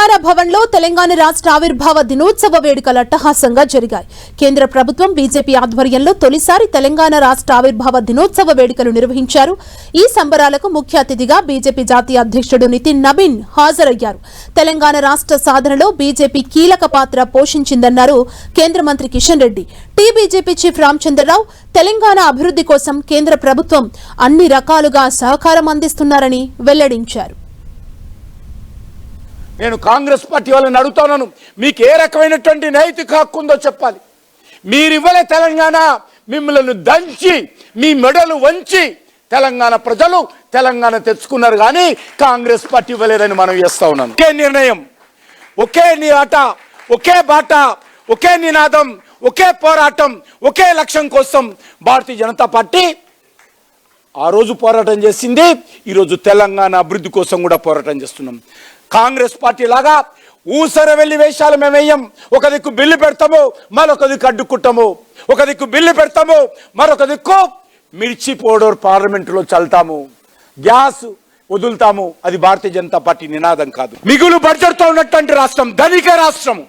తెలంగాణ భవన్లో తెలంగాణ రాష్ట్ర ఆవిర్భావ దినోత్సవ వేడుకలు అట్టహాసంగా జరిగాయి. కేంద్ర ప్రభుత్వం బీజేపీ ఆధ్వర్యంలో తొలిసారి తెలంగాణ రాష్ట్ర ఆవిర్భావ దినోత్సవ వేడుకలు నిర్వహించారు. ఈ సంబరాలకు ముఖ్య అతిథిగా బీజేపీ జాతీయ అధ్యక్షుడు నితిన్ నబీన్ హాజరయ్యారు. తెలంగాణ రాష్ట్ర సాధనలో బీజేపీ కీలక పాత్ర పోషించిందన్నారు కేంద్ర మంత్రి కిషన్ రెడ్డి. బీజేపీ చీఫ్ రామచంద్రరావు తెలంగాణ అభివృద్ధి కోసం కేంద్ర ప్రభుత్వం అన్ని రకాలుగా సహకారం అందిస్తున్నారని వెల్లడించారు. నేను కాంగ్రెస్ పార్టీ వాళ్ళని అడుగుతున్నాను, మీకు ఏ రకమైనటువంటి నైతిక హక్కు ఉందో చెప్పాలి. మీరు ఇవ్వలే తెలంగాణ, మిమ్మల్ని దంచి మీ మెడలు వంచి తెలంగాణ ప్రజలు తెలంగాణ తెచ్చుకున్నారు, కానీ కాంగ్రెస్ పార్టీ ఇవ్వలేదని మనం చేస్తా ఉన్నాను. ఒకే నిర్ణయం, ఒకే ఆట, ఒకే బాట, ఒకే నినాదం, ఒకే పోరాటం, ఒకే లక్ష్యం కోసం భారతీయ జనతా పార్టీ ఆ రోజు పోరాటం చేసింది. ఈరోజు తెలంగాణ అభివృద్ధి కోసం కూడా పోరాటం చేస్తున్నాం. కాంగ్రెస్ పార్టీ లాగా ఊసర వెళ్ళి వేషాలు మేము వేయం. ఒక దిక్కు బిల్లు పెడతాము, మరొక దిక్కు అడ్డుకుంటాము. ఒక దిక్కు బిల్లు పెడతాము, మరొక దిక్కు మిర్చి పౌడర్ పార్లమెంటులో చల్తాము, గ్యాస్ వదులుతాము. అది భారతీయ జనతా పార్టీ నినాదం కాదు. మిగులు బడ్జెట్తో ఉన్నటువంటి రాష్ట్రం, ధనిక రాష్ట్రము,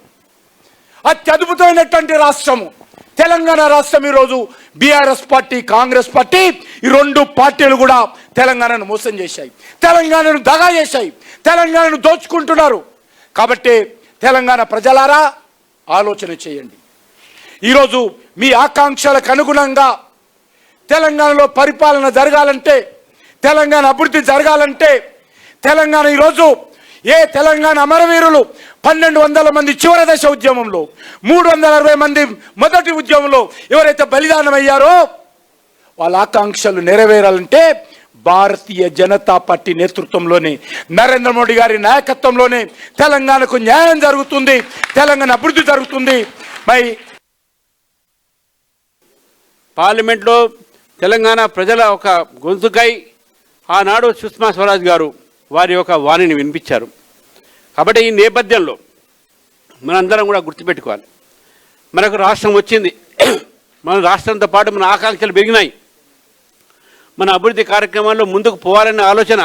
అత్యద్భుతమైనటువంటి రాష్ట్రము తెలంగాణ రాష్ట్రం. ఈరోజు బీఆర్ఎస్ పార్టీ, కాంగ్రెస్ పార్టీ, ఈ రెండు పార్టీలు కూడా తెలంగాణను మోసం చేశాయి, తెలంగాణను దగా చేశాయి, తెలంగాణను దోచుకుంటున్నారు. కాబట్టి తెలంగాణ ప్రజలారా ఆలోచన చేయండి. ఈరోజు మీ ఆకాంక్షలకు అనుగుణంగా తెలంగాణలో పరిపాలన జరగాలంటే, తెలంగాణ అభివృద్ధి జరగాలంటే, తెలంగాణ ఈరోజు ఏ తెలంగాణ అమరవీరులు 1200 మంది చివరి దశ ఉద్యమంలో, 360 మంది మొదటి ఉద్యమంలో ఎవరైతే బలిదానం అయ్యారో వాళ్ళ ఆకాంక్షలు నెరవేరాలంటే భారతీయ జనతా పార్టీ నేతృత్వంలోనే, నరేంద్ర మోడీ గారి నాయకత్వంలోనే తెలంగాణకు న్యాయం జరుగుతుంది, తెలంగాణ అభివృద్ధి జరుగుతుంది. మరి పార్లమెంట్లో తెలంగాణ ప్రజల ఒక గొంతుకై ఆనాడు సుష్మా స్వరాజ్ గారు వారి యొక్క వాణిని వినిపించారు. కాబట్టి ఈ నేపథ్యంలో మనందరం కూడా గుర్తుపెట్టుకోవాలి, మనకు రాష్ట్రం వచ్చింది, మన రాష్ట్రంతో పాటు మన ఆకాంక్షలు పెరిగినాయి, మన అభివృద్ధి కార్యక్రమాల్లో ముందుకు పోవాలనే ఆలోచన.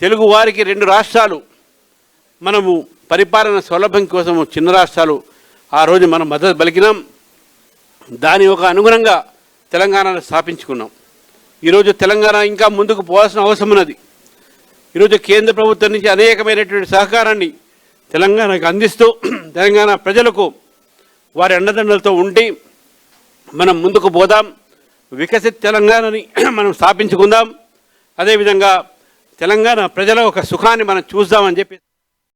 తెలుగు వారికి 2 రాష్ట్రాలు, మనము పరిపాలన సౌలభ్యం కోసం చిన్న రాష్ట్రాలు ఆ రోజు మనం మద్దతు పలికినాం. దాని ఒక అనుగుణంగా తెలంగాణను స్థాపించుకున్నాం. ఈరోజు తెలంగాణ ఇంకా ముందుకు పోవాల్సిన అవసరం ఉన్నది. ఈరోజు కేంద్ర ప్రభుత్వం నుంచి అనేకమైనటువంటి సహకారాన్ని తెలంగాణకు అందిస్తూ తెలంగాణ ప్రజలకు వారి అండదండలతో ఉండి మనం ముందుకు పోదాం, వికసిత్ తెలంగాణని మనం స్థాపించుకుందాం. అదేవిధంగా తెలంగాణ ప్రజల ఒక సుఖాన్ని మనం చూద్దామని చెప్పి